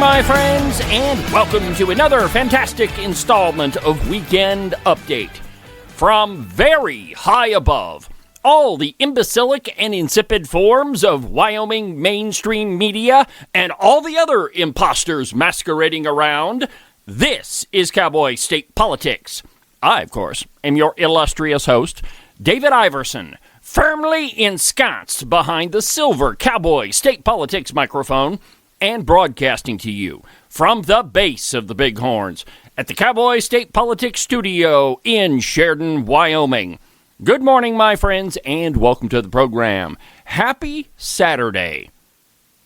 my friends, and welcome to another fantastic installment of Weekend Update. From very high above, all the imbecilic and insipid forms of Wyoming mainstream media and all the other imposters masquerading around, this is Cowboy State Politics. I, of course, am your illustrious host, David Iverson, firmly ensconced behind the silver Cowboy State Politics microphone and broadcasting to you from the base of the Bighorns at the Cowboy State Politics Studio in Sheridan, Wyoming. Good morning, my friends, and welcome to the program. Happy Saturday.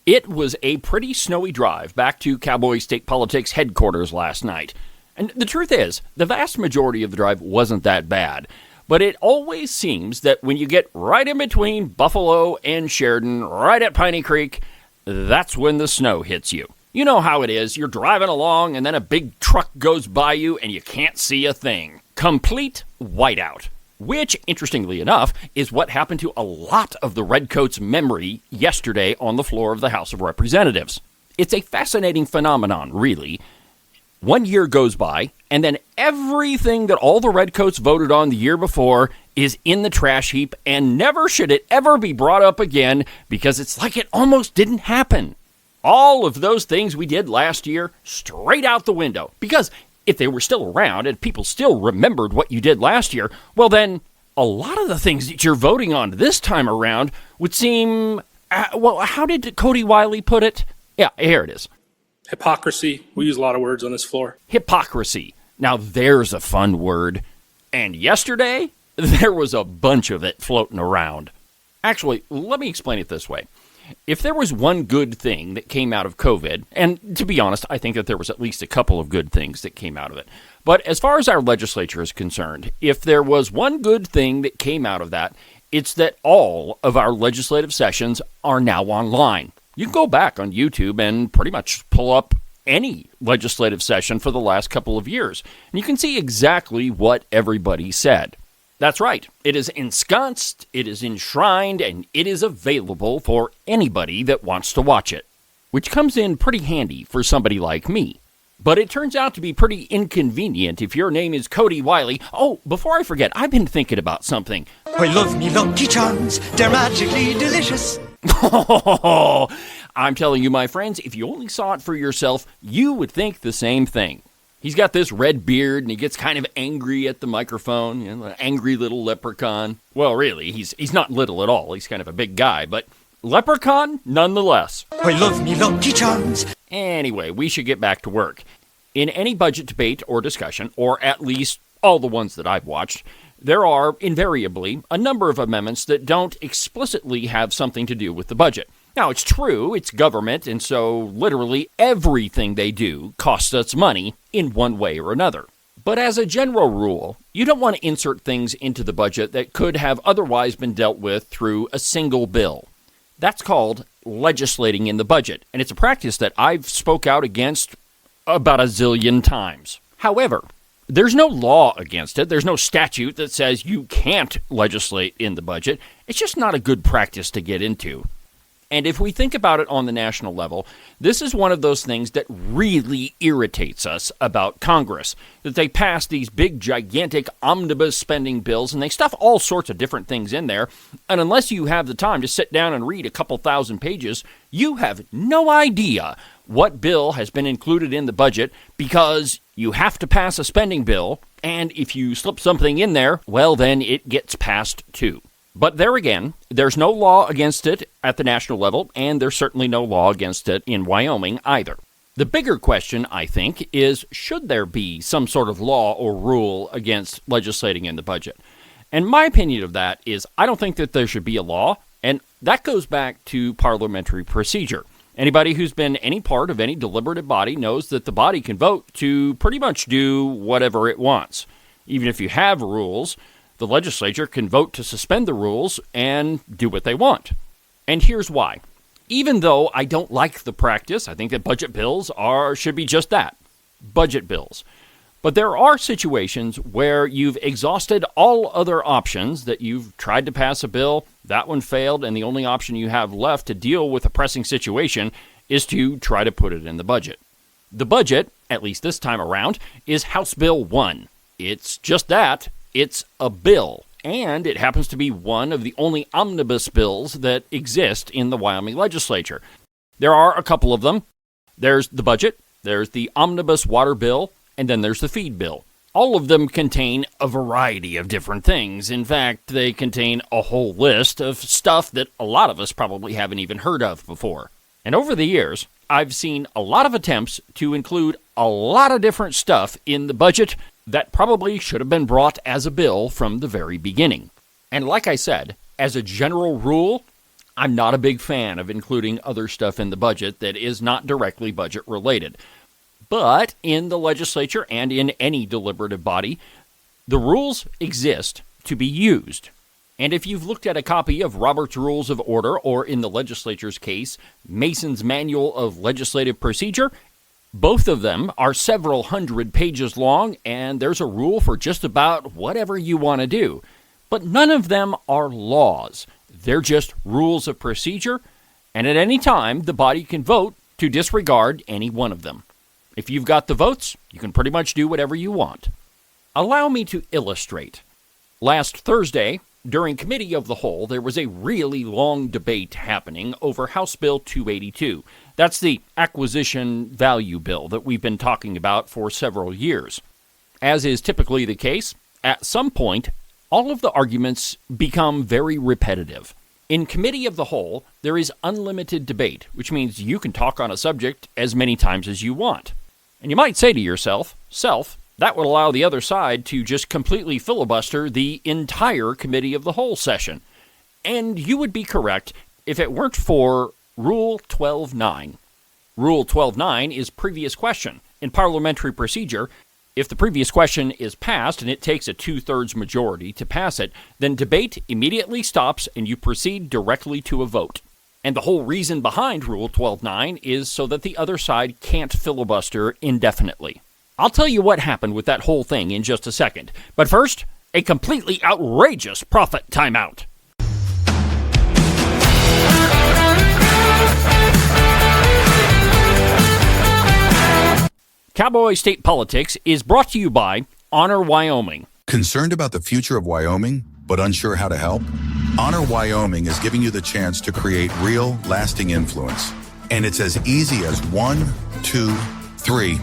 It was a pretty snowy drive back to Cowboy State Politics headquarters last night. And the truth is, the vast majority of the drive wasn't that bad. But it always seems that when you get right in between Buffalo and Sheridan, right at Piney Creek, that's when the snow hits you. You know how it is. You're driving along and then a big truck goes by you and you can't see a thing. Complete whiteout. Which, interestingly enough, is what happened to a lot of the Redcoats' memory yesterday on the floor of the House of Representatives. It's a fascinating phenomenon, really. 1 year goes by, and then everything that all the Redcoats voted on the year before is in the trash heap, and never should it ever be brought up again, because it's like it almost didn't happen. All of those things we did last year, straight out the window. Because if they were still around and people still remembered what you did last year, well then, a lot of the things that you're voting on this time around would seem, how did Cody Wiley put it? Yeah, here it is. Hypocrisy. We use a lot of words on this floor. Hypocrisy. Now there's a fun word. And yesterday, there was a bunch of it floating around. Actually, let me explain it this way. If there was one good thing that came out of COVID, and to be honest, I think that there was at least a couple of good things that came out of it. But as far as our legislature is concerned, if there was one good thing that came out of that, it's that all of our legislative sessions are now online. You can go back on YouTube and pretty much pull up any legislative session for the last couple of years, and you can see exactly what everybody said. That's right. It is ensconced, it is enshrined, and it is available for anybody that wants to watch it, which comes in pretty handy for somebody like me. But it turns out to be pretty inconvenient if your name is Cody Wiley. Oh, before I forget, I've been thinking about something. I love me Lucky Charms. They're magically delicious. I'm telling you, my friends, if you only saw it for yourself, you would think the same thing. He's got this red beard, and he gets kind of angry at the microphone, an angry little leprechaun. Well, really, he's not little at all. He's kind of a big guy, but leprechaun nonetheless. I love me Lucky Charms. Anyway, we should get back to work. In any budget debate or discussion, or at least all the ones that I've watched, there are, invariably, a number of amendments that don't explicitly have something to do with the budget. Now, it's true, it's government, and so literally everything they do costs us money in one way or another. But as a general rule, you don't want to insert things into the budget that could have otherwise been dealt with through a single bill. That's called legislating in the budget, and it's a practice that I've spoke out against about a zillion times. However, there's no law against it. There's no statute that says you can't legislate in the budget. It's just not a good practice to get into. And if we think about it on the national level, this is one of those things that really irritates us about Congress, that they pass these big, gigantic omnibus spending bills, and they stuff all sorts of different things in there, and unless you have the time to sit down and read a couple thousand pages, you have no idea what bill has been included in the budget, because you have to pass a spending bill, and if you slip something in there, well, then it gets passed too. But there again, there's no law against it at the national level, and there's certainly no law against it in Wyoming either. The bigger question, I think, is should there be some sort of law or rule against legislating in the budget? And my opinion of that is I don't think that there should be a law, and that goes back to parliamentary procedure. Anybody who's been any part of any deliberative body knows that the body can vote to pretty much do whatever it wants. Even if you have rules, the legislature can vote to suspend the rules and do what they want. And here's why. Even though I don't like the practice, I think that budget bills should be just that, budget bills. But there are situations where you've exhausted all other options, that you've tried to pass a bill, that one failed, and the only option you have left to deal with a pressing situation is to try to put it in the budget. The budget, at least this time around, is House Bill 1. It's just that. It's a bill. And it happens to be one of the only omnibus bills that exist in the Wyoming legislature. There are a couple of them. There's the budget, there's the omnibus water bill, and then there's the feed bill. All of them contain a variety of different things. In fact, they contain a whole list of stuff that a lot of us probably haven't even heard of before. And over the years, I've seen a lot of attempts to include a lot of different stuff in the budget that probably should have been brought as a bill from the very beginning. And like I said, as a general rule, I'm not a big fan of including other stuff in the budget that is not directly budget related. But in the legislature and in any deliberative body, the rules exist to be used. And if you've looked at a copy of Robert's Rules of Order, or in the legislature's case, Mason's Manual of Legislative Procedure, both of them are several hundred pages long, and there's a rule for just about whatever you want to do. But none of them are laws. They're just rules of procedure, and at any time, the body can vote to disregard any one of them. If you've got the votes, you can pretty much do whatever you want. Allow me to illustrate. Last Thursday, during Committee of the Whole, there was a really long debate happening over House Bill 282. That's the acquisition value bill that we've been talking about for several years. As is typically the case, at some point, all of the arguments become very repetitive. In Committee of the Whole, there is unlimited debate, which means you can talk on a subject as many times as you want. And you might say to yourself, that would allow the other side to just completely filibuster the entire Committee of the Whole session. And you would be correct if it weren't for Rule 12.9. Rule 12.9 is previous question. In parliamentary procedure, if the previous question is passed and it takes a 2/3 majority to pass it, then debate immediately stops and you proceed directly to a vote. And the whole reason behind Rule 12.9 is so that the other side can't filibuster indefinitely. I'll tell you what happened with that whole thing in just a second. But first, a completely outrageous profit timeout. Cowboy State Politics is brought to you by Honor Wyoming. Concerned about the future of Wyoming, but unsure how to help? Honor Wyoming is giving you the chance to create real, lasting influence. And it's as easy as 1, 2, 3.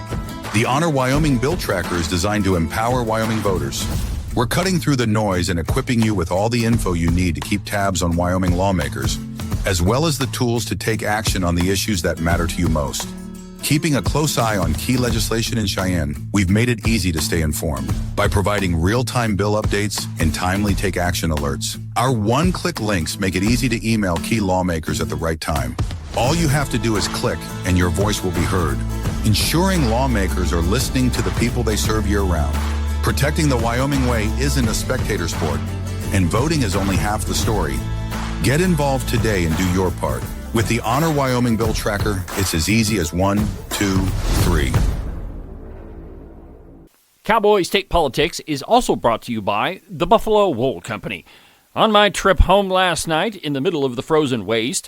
The Honor Wyoming Bill Tracker is designed to empower Wyoming voters. We're cutting through the noise and equipping you with all the info you need to keep tabs on Wyoming lawmakers, as well as the tools to take action on the issues that matter to you most. Keeping a close eye on key legislation in Cheyenne, we've made it easy to stay informed by providing real-time bill updates and timely take action alerts. Our one-click links make it easy to email key lawmakers at the right time. All you have to do is click and your voice will be heard, ensuring lawmakers are listening to the people they serve year-round. Protecting the Wyoming way isn't a spectator sport, and voting is only half the story. Get involved today and do your part. With the Honor Wyoming Bill Tracker, it's as easy as 1, 2, 3. Cowboy State Politics is also brought to you by the Buffalo Wool Company. On my trip home last night in the middle of the frozen waste,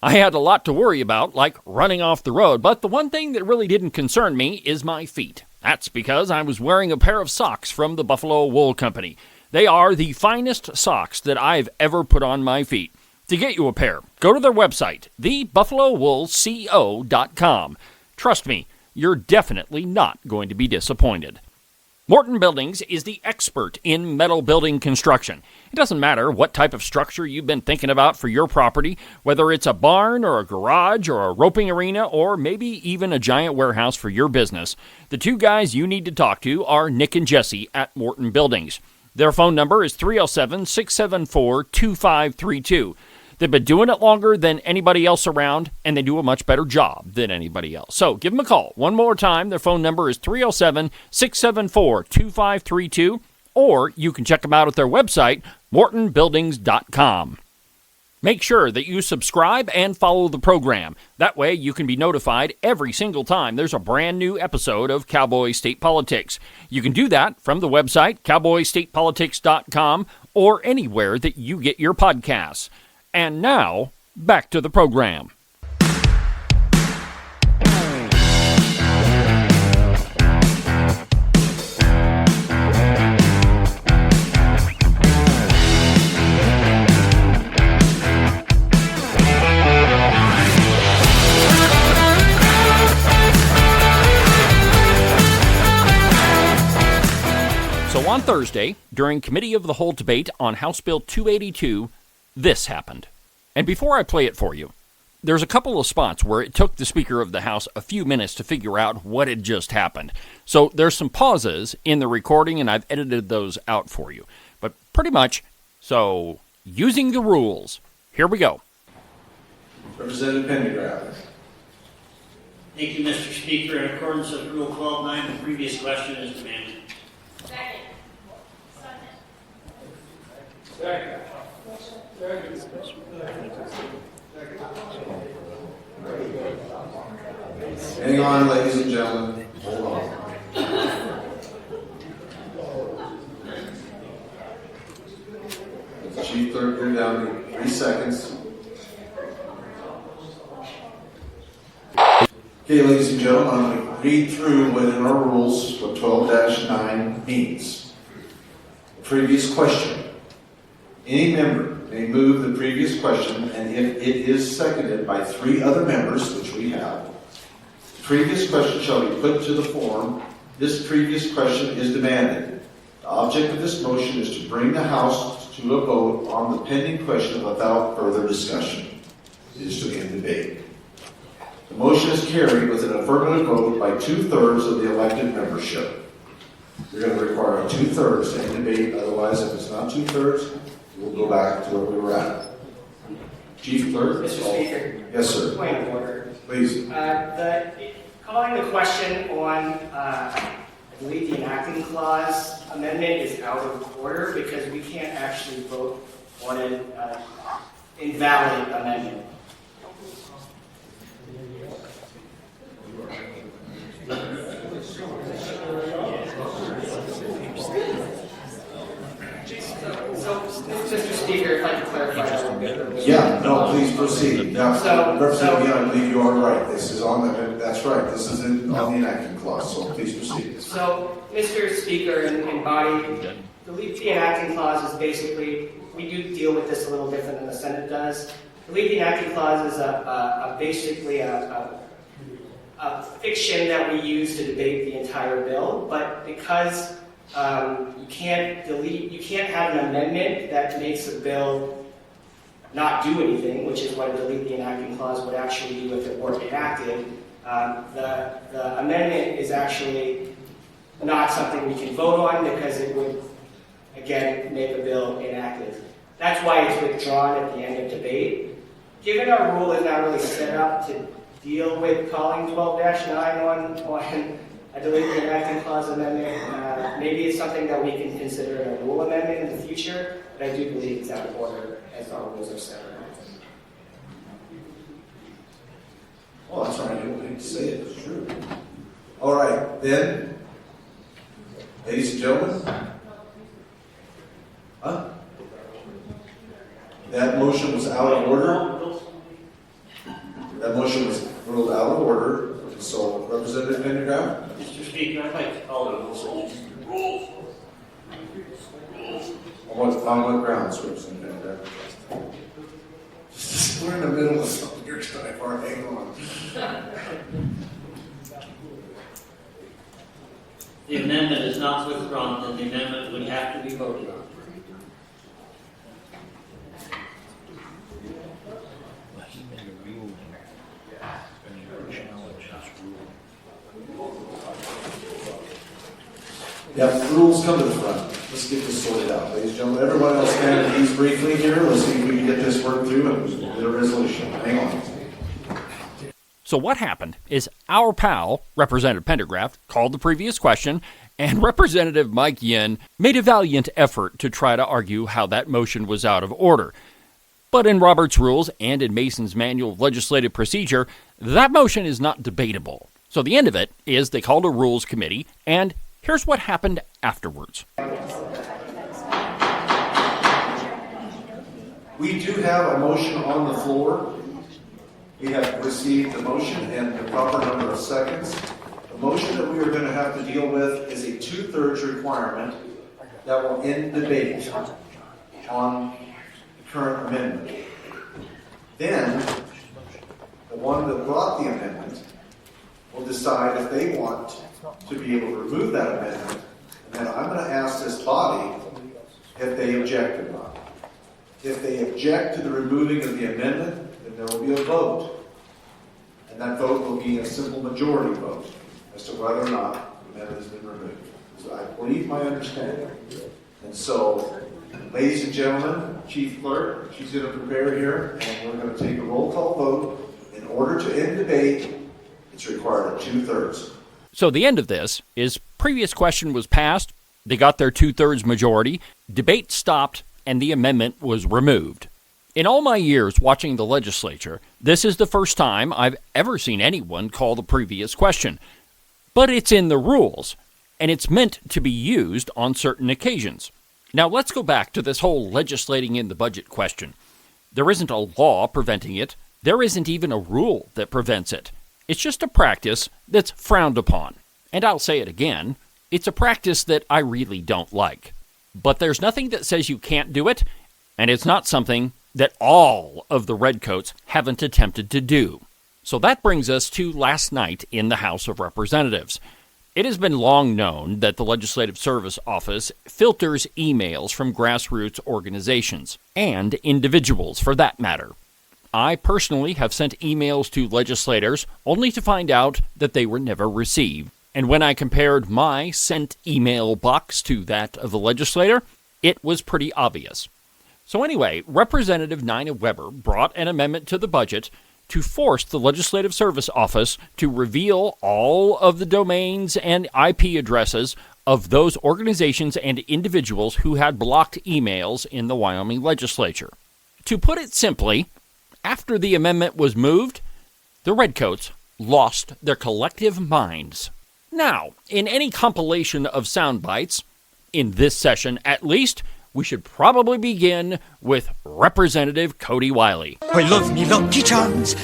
I had a lot to worry about, like running off the road, but the one thing that really didn't concern me is my feet. That's because I was wearing a pair of socks from the Buffalo Wool Company. They are the finest socks that I've ever put on my feet. To get you a pair, go to their website, thebuffalowoolco.com. Trust me, you're definitely not going to be disappointed. Morton Buildings is the expert in metal building construction. It doesn't matter what type of structure you've been thinking about for your property, whether it's a barn or a garage or a roping arena or maybe even a giant warehouse for your business. The two guys you need to talk to are Nick and Jesse at Morton Buildings. Their phone number is 307-674-2532. They've been doing it longer than anybody else around, and they do a much better job than anybody else. So give them a call. One more time, their phone number is 307-674-2532, or you can check them out at their website, mortonbuildings.com. Make sure that you subscribe and follow the program. That way you can be notified every single time there's a brand new episode of Cowboy State Politics. You can do that from the website, cowboystatepolitics.com, or anywhere that you get your podcasts. And now, back to the program. So on Thursday, during Committee of the Whole debate on House Bill 282, this happened. And before I play it for you, there's a couple of spots where it took the Speaker of the House a few minutes to figure out what had just happened. So there's some pauses in the recording, and I've edited those out for you. But pretty much, so using the rules, here we go. Representative Pendergraft. Thank you, Mr. Speaker. In accordance with Rule 12.9, the previous question is demanded. Second. Hang on, ladies and gentlemen. Hold on. The Chief Clerk, you're down to 3 seconds. Okay, ladies and gentlemen, I'm going to read through within our rules what 12-9 means. The previous question. Any member may move the previous question, and if it is seconded by 3 other members, which we have, the previous question shall be put to the form. This previous question is demanded. The object of this motion is to bring the House to a vote on the pending question without further discussion. It is to end debate. The motion is carried with an affirmative vote by 2/3 of the elected membership. You're going to require a 2/3 to end debate. Otherwise, if it's not 2/3, we'll go back to where we were at. Chief Clerk? Mr. Speaker. Yes, sir. Point of order. Please. Calling the question on, I believe the enacting clause amendment is out of order because we can't actually vote on an invalid amendment. So, Mr. Speaker, if I could clarify. Yeah, no, please proceed. Now, So- Representative Young, I believe you are right. This is on the, that's right. This is on the enacting clause, so please proceed. So, Mr. Speaker and body, the enacting clause is basically, we do deal with this a little different than the Senate does. The enacting clause is basically a fiction that we use to debate the entire bill, but because you can't have an amendment that makes a bill not do anything, which is what a delete the enacting clause would actually do if it were enacted. The amendment is actually not something we can vote on because it would, again, make a bill inactive. That's why it's withdrawn at the end of debate. Given our rule is not really set up to deal with calling 12-9 on a delete the enacting clause amendment, maybe it's something that we can consider a rule amendment in the future, but I do believe it's out of order as our rules are set up. Well, that's right. I don't need to say it. It's true. All right, then, ladies and gentlemen. That motion was out of order. That motion was ruled out of order. So, Representative Pendergraft? Mr. Speaker, I'd like to call it a rules. On what grounds, Representative Pendergraft? We're in the middle of something here tonight. All right, hang on. The amendment is not withdrawn, then the amendment would have to be voted on. Yeah, rules come to the front. Let's get this sorted out. Ladies and gentlemen, everyone else stand at ease briefly here. Let's see if we can get this worked through and get a resolution. Hang on. So what happened is our pal, Representative Pendergraft, called the previous question, and Representative Mike Yin made a valiant effort to try to argue how that motion was out of order. But in Robert's Rules and in Mason's Manual of Legislative Procedure, that motion is not debatable. So the end of it is they called a Rules Committee, and here's what happened afterwards. We do have a motion on the floor. We have received the motion and the proper number of seconds. The motion that we are going to have to deal with is a 2/3 requirement that will end debate on the current amendment. Then, the one that brought the amendment will decide if they want to be able to remove that amendment And then I'm going to ask this body if they object or not. If they object to the removing of the amendment, then there will be a vote. And that vote will be a simple majority vote as to whether or not the amendment has been removed. So I believe my understanding. And so, ladies and gentlemen, Chief Clerk, she's going to prepare here, and we're going to take a roll call vote. In order to end debate, it's required a 2/3. So the end of this is previous question was passed, they got their 2/3 majority, debate stopped, and the amendment was removed. In all my years watching the legislature, this is the first time I've ever seen anyone call the previous question. But it's in the rules, and it's meant to be used on certain occasions. Now let's go back to this whole legislating in the budget question. There isn't a law preventing it. There isn't even a rule that prevents it. It's just a practice that's frowned upon. And I'll say it again, it's a practice that I really don't like. But there's nothing that says you can't do it, and it's not something that all of the Redcoats haven't attempted to do. So that brings us to last night in the House of Representatives. It has been long known that the Legislative Service Office filters emails from grassroots organizations, and individuals for that matter. I personally have sent emails to legislators only to find out that they were never received. And when I compared my sent email box to that of the legislator, it was pretty obvious. So anyway, Representative Nina Weber brought an amendment to the budget to force the Legislative Service Office to reveal all of the domains and IP addresses of those organizations and individuals who had blocked emails in the Wyoming legislature. To put it simply, after the amendment was moved, the Redcoats lost their collective minds. Now, in any compilation of sound bites, in this session at least, we should probably begin with Representative Cody Wiley. I love me Lucky Charms.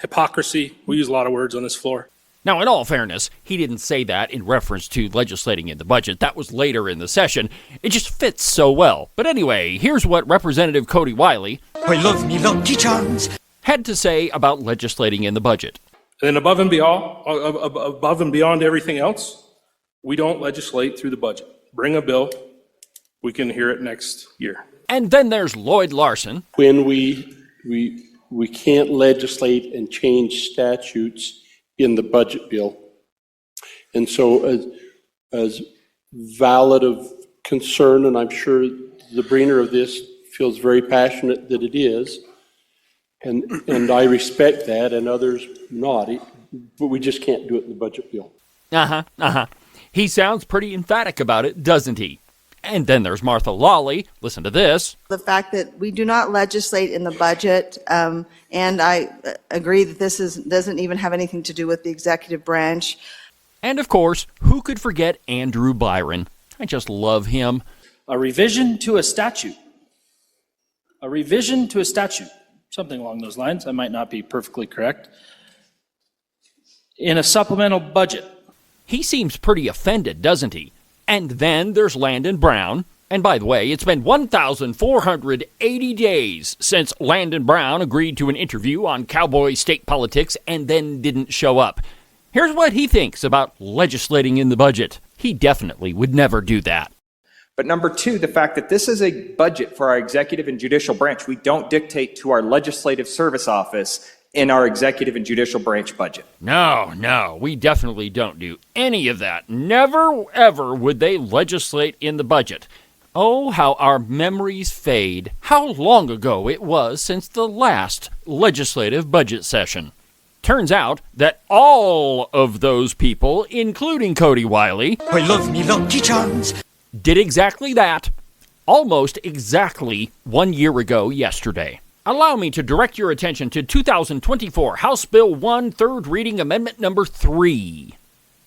Hypocrisy. We use a lot of words on this floor. Now, in all fairness, he didn't say that in reference to legislating in the budget. That was later in the session. It just fits so well. But anyway, here's what Representative Cody Wiley I love me Lucky Charms. had to say about legislating in the budget. And then above and beyond everything else, we don't legislate through the budget. Bring a bill. We can hear it next year. And then there's Lloyd Larson. When we can't legislate and change statutes in the budget bill. And so as valid of concern, and I'm sure the bringer of this feels very passionate that it is, and I respect that, and others not, but we just can't do it in the budget bill. He sounds pretty emphatic about it, doesn't he? And then there's Martha Lawley. Listen to this. The fact that we do not legislate in the budget, and I agree that this doesn't even have anything to do with the executive branch. And of course, who could forget Andrew Byron? I just love him. A revision to a statute. A revision to a statute. Something along those lines. I might not be perfectly correct. In a supplemental budget. He seems pretty offended, doesn't he? And then there's Landon Brown. And by the way, it's been 1,480 days since Landon Brown agreed to an interview on cowboy state politics and then didn't show up. Here's what he thinks about legislating in the budget. He definitely would never do that. But number two, the fact that this is a budget for our executive and judicial branch. We don't dictate to our Legislative Service Office in our executive and judicial branch budget. No, we definitely don't do any of that. Never, ever would they legislate in the budget. Oh, how our memories fade. How long ago it was since the last legislative budget session. Turns out that all of those people, including Cody Wiley, I love me Lucky Charms, did exactly that, almost exactly 1 year ago yesterday. Allow me to direct your attention to 2024 House Bill 1, third reading amendment number 3.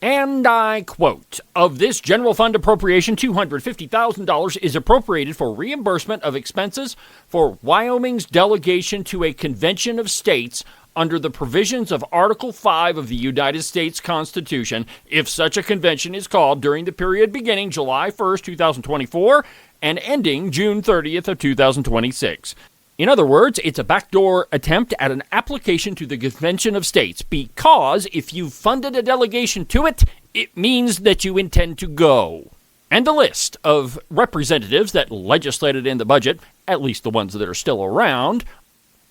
And I quote, "Of this general fund appropriation, $250,000 is appropriated for reimbursement of expenses for Wyoming's delegation to a convention of states under the provisions of Article 5 of the United States Constitution, if such a convention is called during the period beginning July 1st, 2024, and ending June 30th of 2026. In other words, it's a backdoor attempt at an application to the Convention of States, because if you've funded a delegation to it, it means that you intend to go." And the list of representatives that legislated in the budget, at least the ones that are still around,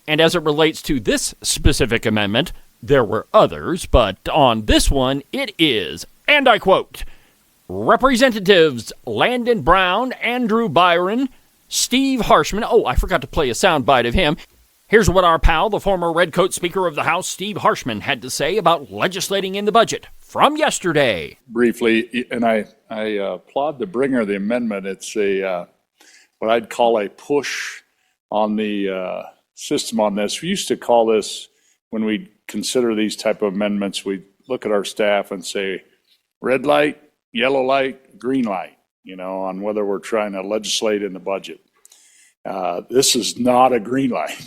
and as it relates to this specific amendment, there were others, but on this one it is, and I quote, Representatives Landon Brown, Andrew Byron, Steve Harshman. Oh, I forgot to play a soundbite of him. Here's what our pal, the former Redcoat Speaker of the House, Steve Harshman, had to say about legislating in the budget from yesterday. Briefly, and I applaud the bringer of the amendment. It's what I'd call a push on the system on this. We used to call this, when we consider these type of amendments, we look at our staff and say, red light, yellow light, green light, on whether we're trying to legislate in the budget. This is not a green light.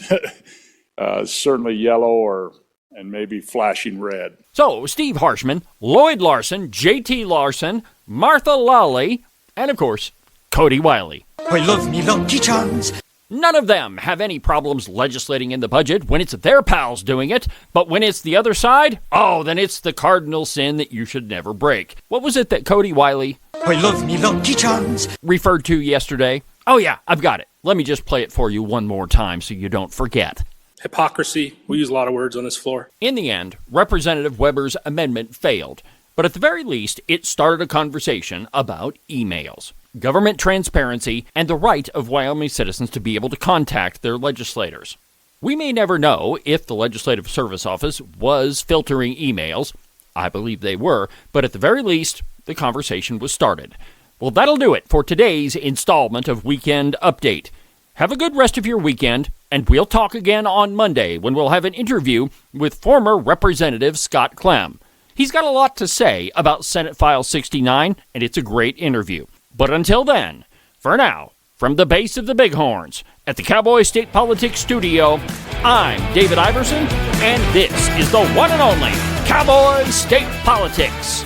Certainly yellow and maybe flashing red. So, Steve Harshman, Lloyd Larson, J.T. Larson, Martha Lally, and of course, Cody Wiley. I love me Lucky Charms. None of them have any problems legislating in the budget when it's their pals doing it, but when it's the other side, then it's the cardinal sin that you should never break. What was it that Cody Wiley I love me Lucky Charms referred to yesterday? Oh yeah, I've got it. Let me just play it for you one more time so you don't forget. Hypocrisy. We use a lot of words on this floor. In the end, Representative Weber's amendment failed, but at the very least, it started a conversation about emails, government transparency, and the right of Wyoming citizens to be able to contact their legislators. We may never know if the Legislative Service Office was filtering emails. I believe they were, but at the very least, the conversation was started. Well, that'll do it for today's installment of Weekend Update. Have a good rest of your weekend, and we'll talk again on Monday when we'll have an interview with former Representative Scott Clem. He's got a lot to say about Senate File 69, and it's a great interview. But until then, for now, from the base of the Bighorns at the Cowboy State Politics Studio, I'm David Iverson, and this is the one and only Cowboy State Politics.